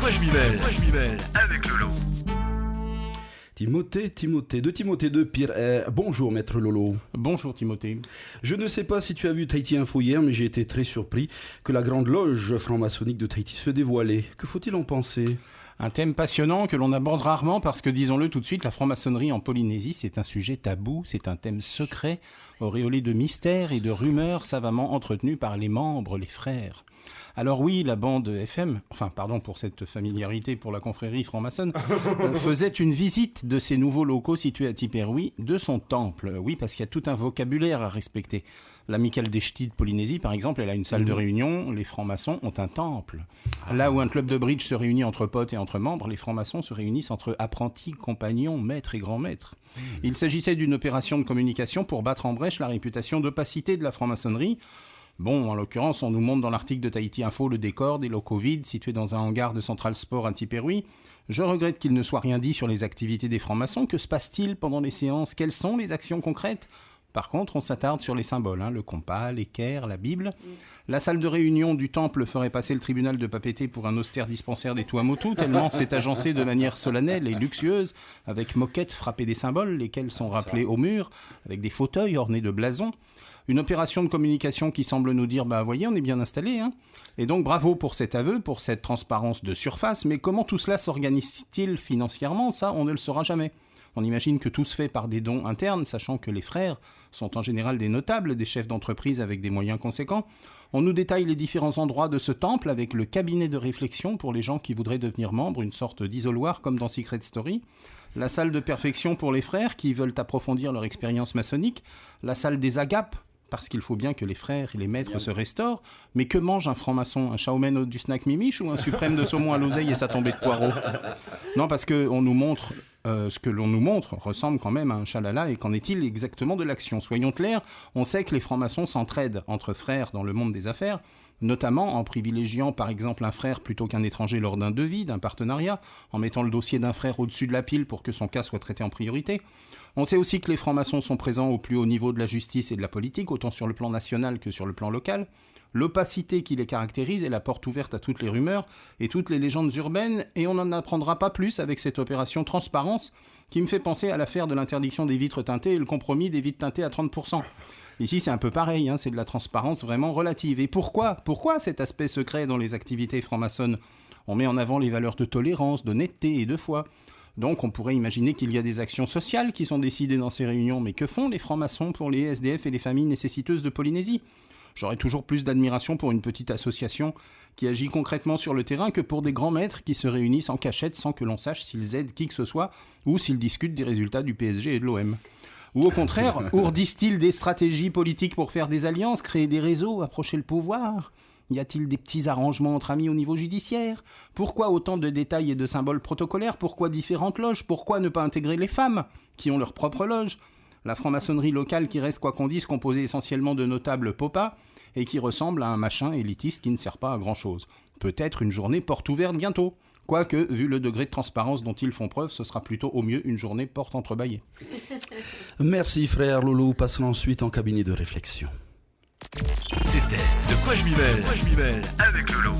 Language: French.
quoi je m'y mêle avec Lolo. Timothée de Pierre. Bonjour maître Lolo. Bonjour Timothée. Je ne sais pas si tu as vu Tahiti Info hier, mais j'ai été très surpris que la grande loge franc-maçonnique de Tahiti se dévoilait. Que faut-il en penser ? Un thème passionnant que l'on aborde rarement parce que, disons-le tout de suite, la franc-maçonnerie en Polynésie, c'est un sujet tabou, c'est un thème secret, auréolé de mystères et de rumeurs savamment entretenues par les membres, les frères. Alors oui, la bande FM, pardon pour cette familiarité pour la confrérie franc-maçonne, faisait une visite de ces nouveaux locaux situés à Tiperoui, de son temple. Oui, parce qu'il y a tout un vocabulaire à respecter. L'Amicale des Ch'tis de Polynésie, par exemple, elle a une salle de réunion, les francs-maçons ont un temple. Là où un club de bridge se réunit entre potes et entre membres, les francs-maçons se réunissent entre apprentis, compagnons, maîtres et grands-maîtres. Il s'agissait d'une opération de communication pour battre en brèche la réputation d'opacité de la franc-maçonnerie. Bon, en l'occurrence, on nous montre dans l'article de Tahiti Info le décor des locaux vides situés dans un hangar de Central Sport à Tiperoui. Je regrette qu'il ne soit rien dit sur les activités des francs-maçons. Que se passe-t-il pendant les séances ? Quelles sont les actions concrètes ? Par contre, on s'attarde sur les symboles, le compas, l'équerre, la Bible. La salle de réunion du temple ferait passer le tribunal de Papeete pour un austère dispensaire des Tuamotu, tellement c'est agencé de manière solennelle et luxueuse, avec moquettes frappées des symboles, lesquels sont rappelés au mur, avec des fauteuils ornés de blasons. Une opération de communication qui semble nous dire, voyez, on est bien installé. Et donc, bravo pour cet aveu, pour cette transparence de surface, mais comment tout cela s'organise-t-il financièrement ? Ça, on ne le saura jamais. On imagine que tout se fait par des dons internes, sachant que les frères sont en général des notables, des chefs d'entreprise avec des moyens conséquents. On nous détaille les différents endroits de ce temple avec le cabinet de réflexion pour les gens qui voudraient devenir membres, une sorte d'isoloir comme dans Secret Story. La salle de perfection pour les frères qui veulent approfondir leur expérience maçonnique. La salle des agapes, parce qu'il faut bien que les frères et les maîtres se restaurent. Mais que mange un franc-maçon ? Un shaomen du snack mimiche ou un suprême de saumon à l'oseille et sa tombée de poireaux ? Non, parce que on nous montre, ce que l'on nous montre ressemble quand même à un chalala, et qu'en est-il exactement de l'action ? Soyons clairs, on sait que les francs-maçons s'entraident entre frères dans le monde des affaires, notamment en privilégiant par exemple un frère plutôt qu'un étranger lors d'un devis, d'un partenariat, en mettant le dossier d'un frère au-dessus de la pile pour que son cas soit traité en priorité. On sait aussi que les francs-maçons sont présents au plus haut niveau de la justice et de la politique, autant sur le plan national que sur le plan local. L'opacité qui les caractérise est la porte ouverte à toutes les rumeurs et toutes les légendes urbaines, et on n'en apprendra pas plus avec cette opération transparence qui me fait penser à l'affaire de l'interdiction des vitres teintées et le compromis des vitres teintées à 30%. Ici, c'est un peu pareil, c'est de la transparence vraiment relative. Et pourquoi cet aspect secret dans les activités franc-maçonnes ? On met en avant les valeurs de tolérance, d'honnêteté et de foi. Donc on pourrait imaginer qu'il y a des actions sociales qui sont décidées dans ces réunions, mais que font les francs-maçons pour les SDF et les familles nécessiteuses de Polynésie ? J'aurais toujours plus d'admiration pour une petite association qui agit concrètement sur le terrain que pour des grands maîtres qui se réunissent en cachette sans que l'on sache s'ils aident qui que ce soit ou s'ils discutent des résultats du PSG et de l'OM. Ou au contraire, ourdissent-ils des stratégies politiques pour faire des alliances, créer des réseaux, approcher le pouvoir ? Y a-t-il des petits arrangements entre amis au niveau judiciaire ? Pourquoi autant de détails et de symboles protocolaires ? Pourquoi différentes loges ? Pourquoi ne pas intégrer les femmes, qui ont leur propre loge ? La franc-maçonnerie locale qui reste, quoi qu'on dise, composée essentiellement de notables popas, et qui ressemble à un machin élitiste qui ne sert pas à grand-chose. Peut-être une journée porte ouverte bientôt. Quoique, vu le degré de transparence dont ils font preuve, ce sera plutôt au mieux une journée porte entrebâillée. Merci frère Lolo, passons ensuite en cabinet de réflexion. C'était De quoi je m'y mêle avec Lolo.